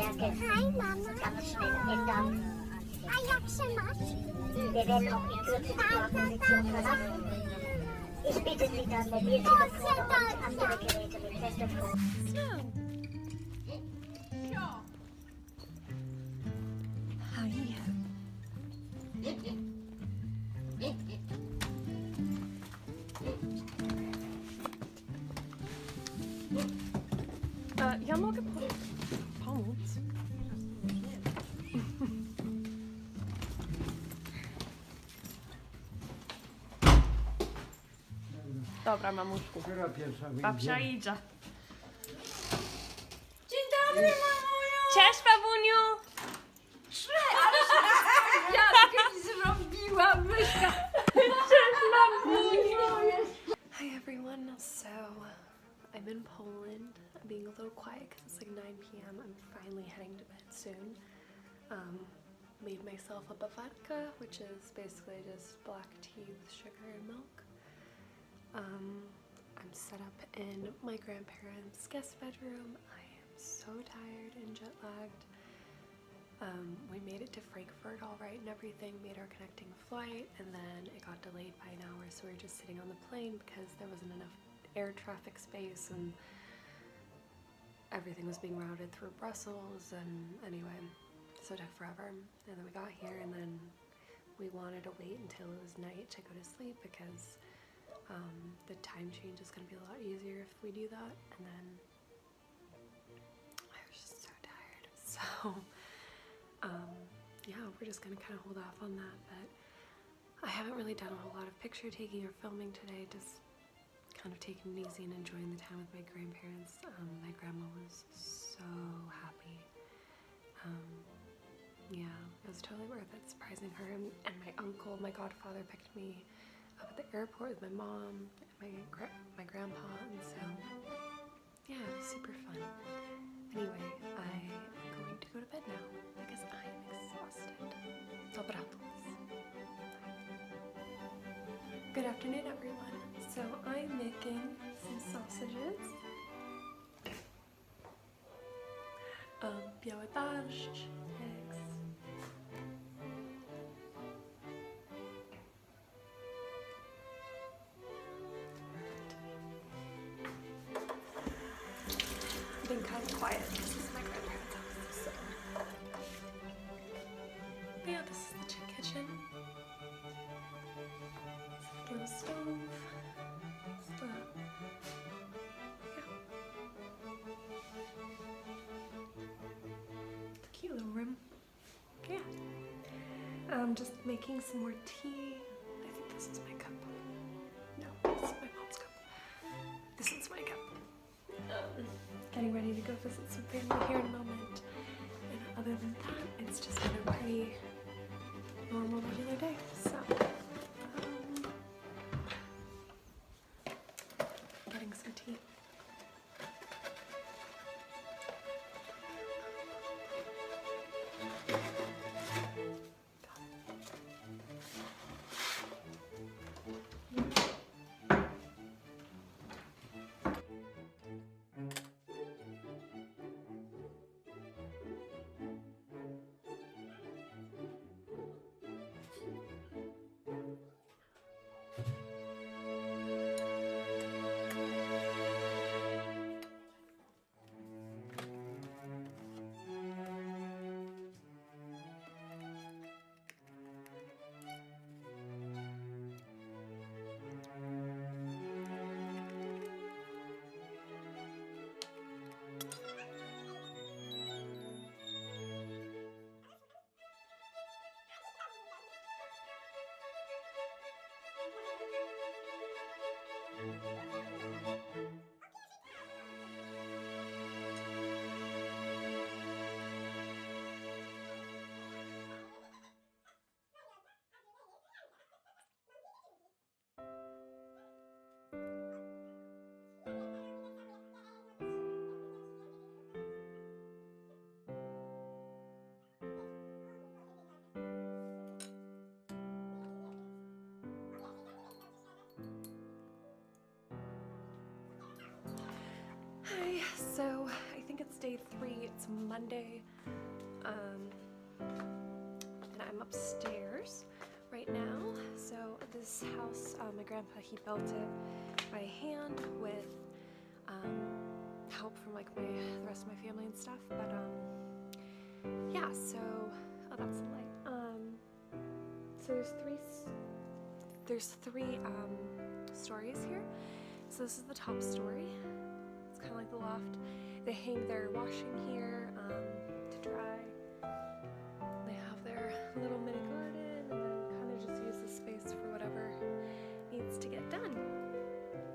Hi Mama. A jak się masz? Wir werden auch in Kürze die Bordposition verlassen. Ich bitte Sie dann, Mobiltelefone und andere Geräte mit fester Verbindung. Ja mogę pomóc. Dobra, mamuszku. Która pierwsza wyjdzie? Babcia idzie. Dzień dobry, mamuju! Cześć, babuniu! Ja tylko zrobiłam, myszka. Cześć, babuniu! Hi everyone, so I'm in Poland. I'm being a little quiet because it's like 9 p.m. I'm finally heading to bed soon. Made myself a bawatka, which is basically just black tea with sugar and milk. I'm set up in my grandparents' guest bedroom. I am so tired and jet lagged. We made it to Frankfurt all right and everything, made our connecting flight, and then it got delayed by an hour, so we were just sitting on the plane because there wasn't enough air traffic space and everything was being routed through Brussels, and anyway, so it took forever. And then we got here, and then we wanted to wait until it was night to go to sleep because the time change is going to be a lot easier if we do that. And then I was just so tired, so yeah, we're just going to kind of hold off on that. But I haven't really done a whole lot of picture taking or filming today, just kind of taking it easy and enjoying the time with my grandparents. My grandma was so happy. Yeah, it was totally worth it, surprising her. And my uncle, my godfather, picked me up at the airport with my mom and my grandpa, and so yeah, it was super fun. Anyway, I'm going to go to bed now because I am exhausted. Good afternoon, everyone. So I'm making some sausages. Białe barszcz, eggs. Been kind of quiet because this is my grandparents' house, so. But yeah, this is the kitchen. It's a little stove. It's the, it's a cute little room. Yeah. I'm just making some more tea. I think this is my cup. No, this is my mom's cup. This is my cup. Getting ready to go visit some family here in a moment. And other than that, it's just been a pretty normal, regular day. So, getting some tea. Hi, so I think it's day 3. It's Monday, and I'm upstairs right now. So this house, my grandpa, he built it by hand with help from like the rest of my family and stuff. But yeah. So that's the light. So there's three stories here. So this is the top story. It's kind of like the loft. They hang their washing here to dry. They have their little mini garden, and then kind of just use the space for whatever needs to get done.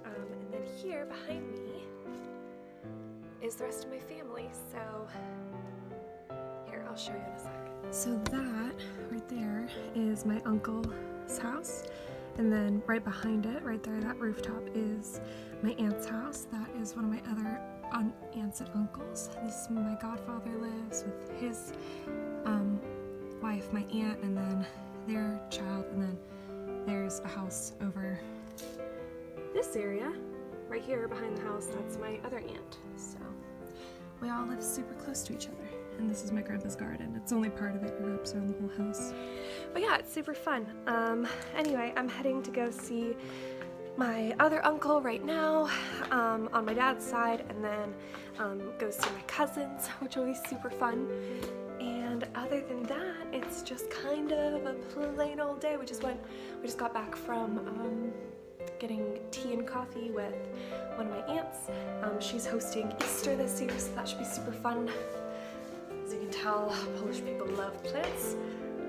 And then here behind me is the rest of my family. So here, I'll show you in a sec. So that right there is my uncle's house. And then right behind it, right there, that rooftop is my aunt's house. That is one of my other aunts and uncles. This is where my godfather lives with his wife, my aunt, and then their child. And then there's a house over this area, right here behind the house. That's my other aunt. So we all live super close to each other. And this is my grandpa's garden. It's only part of it. It wraps around the whole house. But yeah, it's super fun. Anyway, I'm heading to go see my other uncle right now on my dad's side, and then go see my cousins, which will be super fun. And other than that, it's just kind of a plain old day. We just got back from getting tea and coffee with one of my aunts. She's hosting Easter this year, so that should be super fun. As you can tell, Polish people love plants.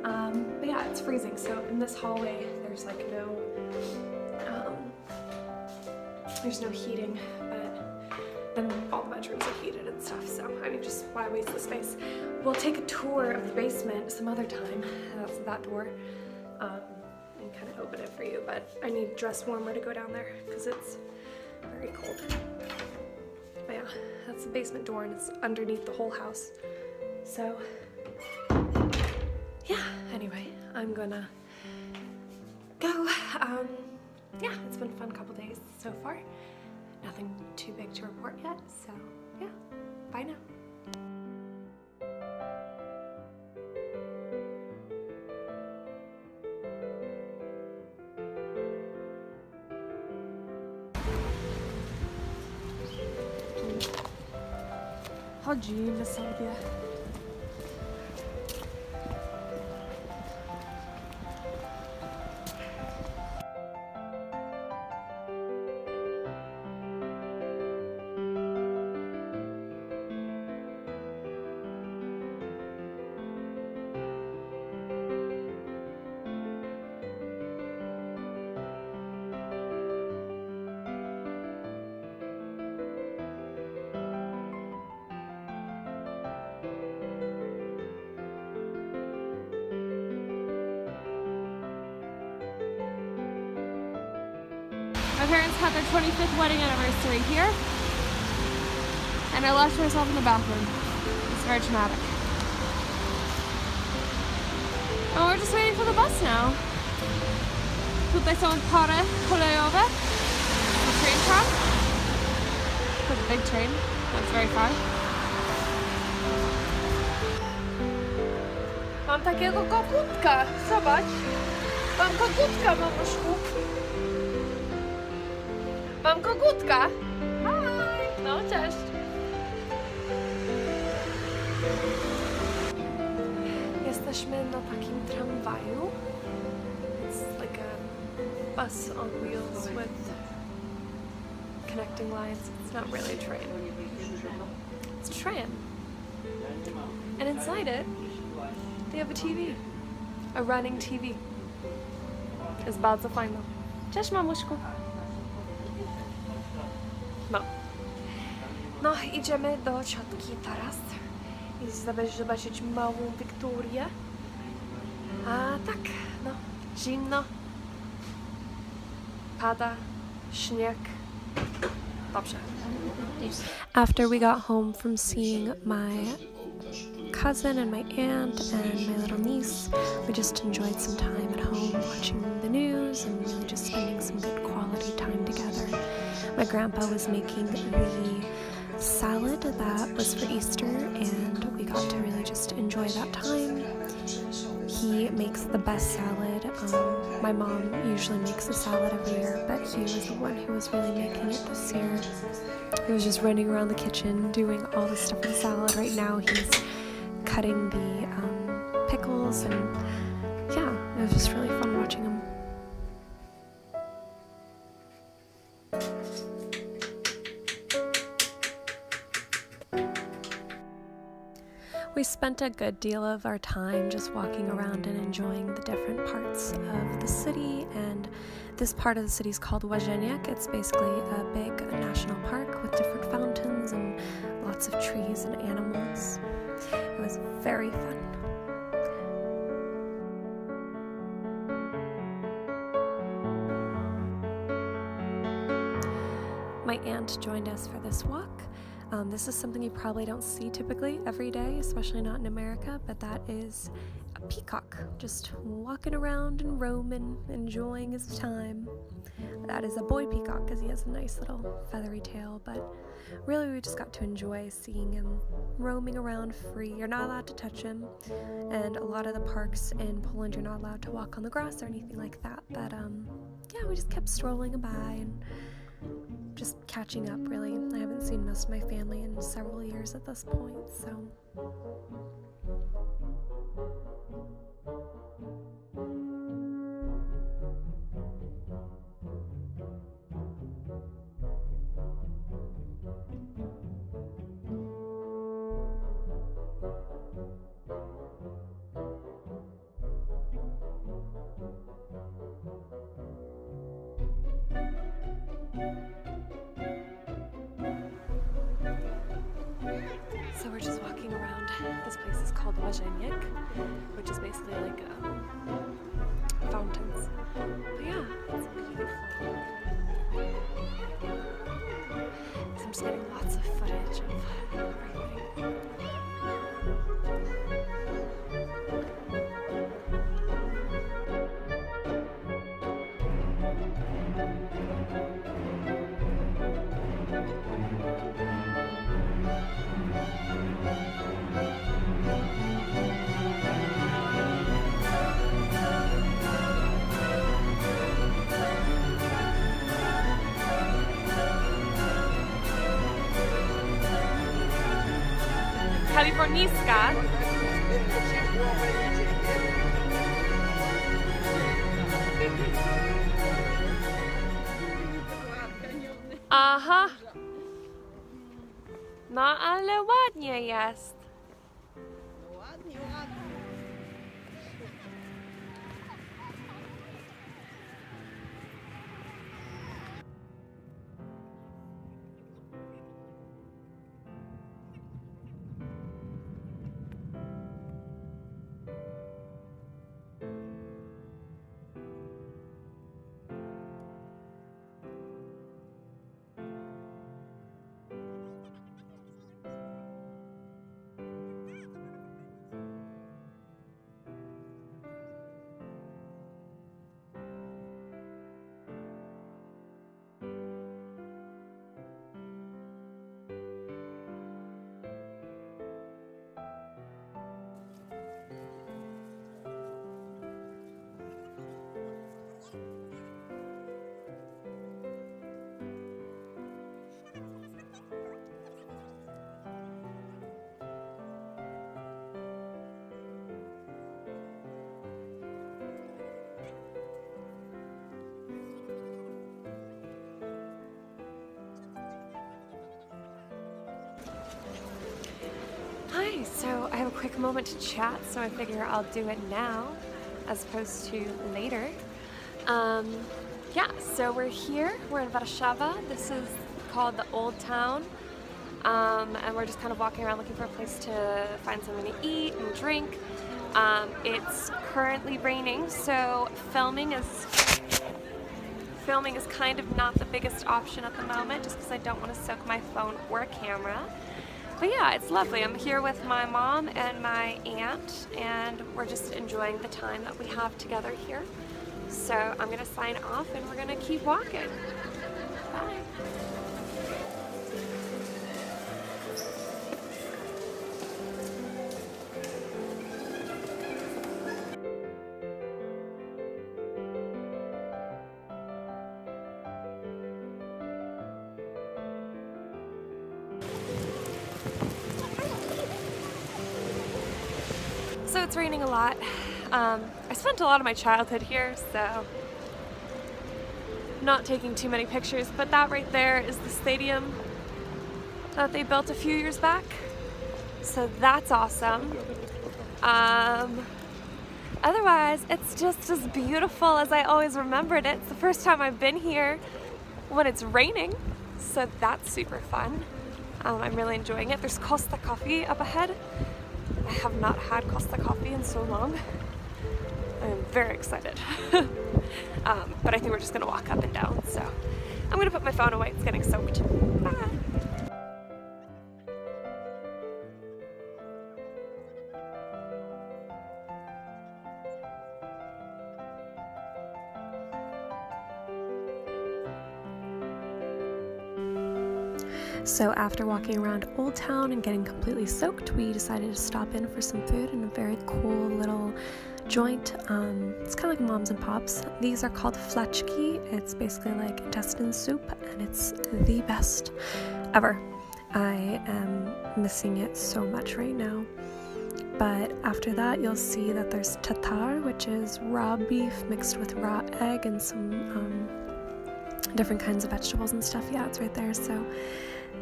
But yeah, it's freezing, so in this hallway there's like no heating, but then all the bedrooms are heated and stuff, so I mean, just why waste the space? We'll take a tour of the basement some other time. That's that door, and kind of open it for you, but I need dress warmer to go down there because it's very cold. But yeah, that's the basement door, and it's underneath the whole house. So yeah, anyway, I'm gonna go. Yeah, it's been a fun couple days so far. Nothing too big to report yet, so yeah, bye now. Chodzimy sobie. My parents had their 25th wedding anniversary here, and I locked myself in the bathroom. It's very traumatic. And we're just waiting for the bus now. Tutaj są pary kolejowe. The train track. It's a big train. That's very far. Mam takiego kogutka. Zobacz. Mam kogutka, mamuszku. Mam kogutka. Hi. No, cześć. Jesteśmy na takim tramwaju. It's like a bus on wheels with connecting lines. It's not really a train. It's a tram. And inside it, they have a TV. A running TV. Jest bardzo fajna. Cześć, mamuszku. No, idziemy do ciotki teraz i zobaczyć małą Wiktorię. A tak, no, zimno, pada, śnieg. Dobrze. After we got home from seeing my cousin and my aunt and my little niece, we just enjoyed some time at home watching the news and really just spending some good quality time together. My grandpa was making the salad that was for Easter, and we got to really just enjoy that time. He makes the best salad. My mom usually makes a salad every year, but he was the one who was really making it this year. He was just running around the kitchen doing all the stuff in the salad. Right now he's cutting the pickles, and yeah, it was just really fun watching him. We spent a good deal of our time just walking around and enjoying the different parts of the city, and this part of the city is called Łazieniec. It's basically a big national park with different fountains and lots of trees and animals. It was very fun. My aunt joined us for this walk. This is something you probably don't see typically every day, especially not in America, but that is a peacock just walking around and roaming, enjoying his time. That is a boy peacock because he has a nice little feathery tail, but really we just got to enjoy seeing him roaming around free. You're not allowed to touch him, and a lot of the parks in Poland you're not allowed to walk on the grass or anything like that, but yeah, we just kept strolling by and just catching up, really. I haven't seen most of my family in several years at this point, so. So we're just walking around. This place is called Łazieniec, which is basically like fountains. But yeah, it's beautiful. So I'm just getting lots of footage of everything. Kaliforniska. Aha. No ale ładnie jest. Ładnie, ładnie. Hi, so I have a quick moment to chat, so I figure I'll do it now as opposed to later. Yeah, so we're here, we're in Warszawa. This is called the Old Town, and we're just kind of walking around looking for a place to find something to eat and drink. It's currently raining, so filming is kind of not the biggest option at the moment, just because I don't want to soak my phone or a camera. But yeah, it's lovely. I'm here with my mom and my aunt, and we're just enjoying the time that we have together here. So I'm gonna sign off and we're gonna keep walking. Bye. it's raining a lot. I spent a lot of my childhood here, so not taking too many pictures, but that right there is the stadium that they built a few years back. So that's awesome. Otherwise, it's just as beautiful as I always remembered it. It's the first time I've been here when it's raining, so that's super fun. I'm really enjoying it. There's Costa Coffee up ahead. I have not had Costa Coffee in so long. I'm very excited. But I think we're just gonna walk up and down, so I'm gonna put my phone away. It's getting soaked. Bye. So after walking around Old Town and getting completely soaked, we decided to stop in for some food in a very cool little joint. It's kind of like Moms and Pops. These are called flechki. It's basically like intestine soup, and it's the best ever. I am missing it so much right now. But after that, you'll see that there's tatar, which is raw beef mixed with raw egg and some different kinds of vegetables and stuff. Yeah, it's right there. So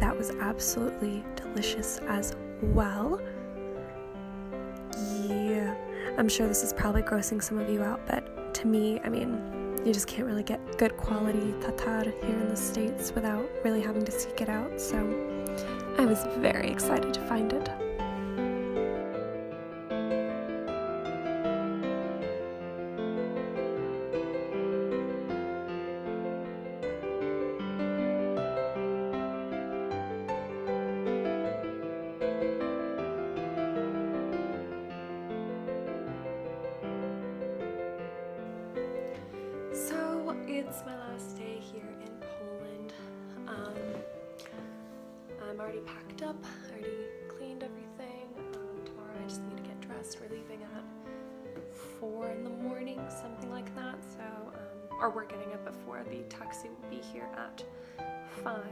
that was absolutely delicious as well. Yeah, I'm sure this is probably grossing some of you out, but to me, I mean, you just can't really get good quality tatar here in the States without really having to seek it out, so I was very excited to find it. So it's my last day here in Poland. I'm already packed up, I already cleaned everything. Tomorrow I just need to get dressed. We're leaving at 4 in the morning, something like that. So, or we're getting up at 4. The taxi will be here at 5,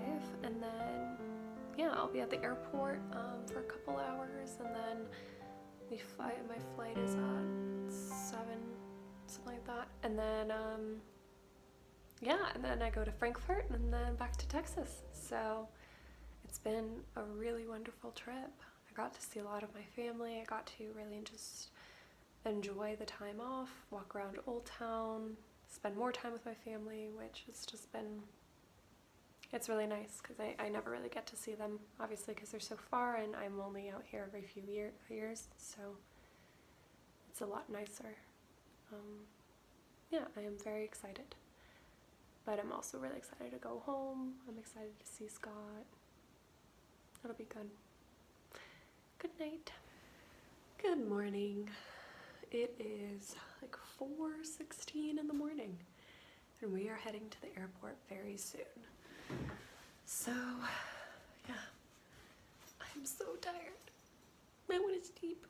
and then yeah, I'll be at the airport for a couple hours, and then my flight is at 7. Something like that, and then yeah, and then I go to Frankfurt and then back to Texas. So it's been a really wonderful trip. I got to see a lot of my family. I got to really just enjoy the time off, walk around Old Town, spend more time with my family, which has just been, it's really nice because I never really get to see them, obviously, because they're so far, and I'm only out here every few years, so it's a lot nicer. Yeah, I am very excited, but I'm also really excited to go home. I'm excited to see Scott. It'll be good. Good night. Good morning. It is like 4:16 in the morning, and we are heading to the airport very soon. So, yeah, I'm so tired. I want to sleep.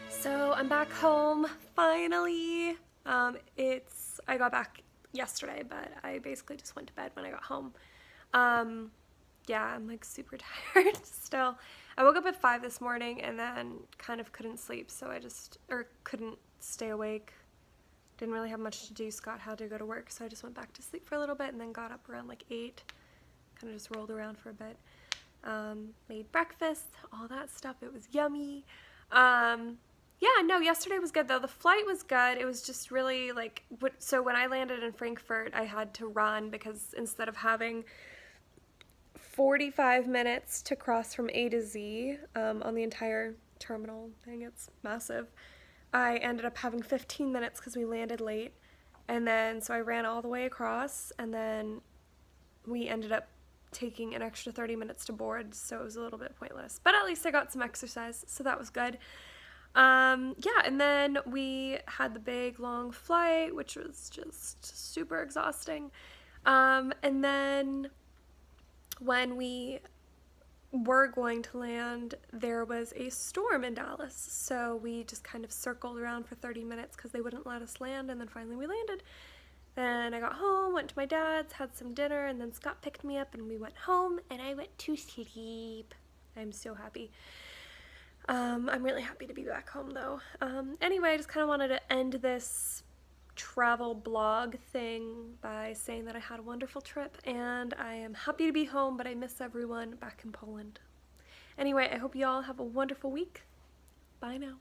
So I'm back home, finally. I got back yesterday, but I basically just went to bed when I got home. Yeah, I'm like super tired still. I woke up at 5 this morning and then kind of couldn't sleep, so couldn't stay awake didn't really have much to do. Scott had to go to work, so I just went back to sleep for a little bit and then got up around like 8. Kind of just rolled around for a bit. Made breakfast, all that stuff. It was yummy. Yeah, no, yesterday was good though. The flight was good. It was just really like, so when I landed in Frankfurt, I had to run because instead of having 45 minutes to cross from A to Z on the entire terminal thing, it's massive, I ended up having 15 minutes because we landed late. And then, so I ran all the way across, and then we ended up taking an extra 30 minutes to board, so it was a little bit pointless. But at least I got some exercise, so that was good. Yeah, and then we had the big long flight, which was just super exhausting. And then when we were going to land, there was a storm in Dallas, so we just kind of circled around for 30 minutes because they wouldn't let us land, and then finally we landed. Then I got home, went to my dad's, had some dinner, and then Scott picked me up and we went home, and I went to sleep. I'm so happy. I'm really happy to be back home though. Anyway, I just kind of wanted to end this travel blog thing by saying that I had a wonderful trip and I am happy to be home, but I miss everyone back in Poland. Anyway, I hope you all have a wonderful week. Bye now.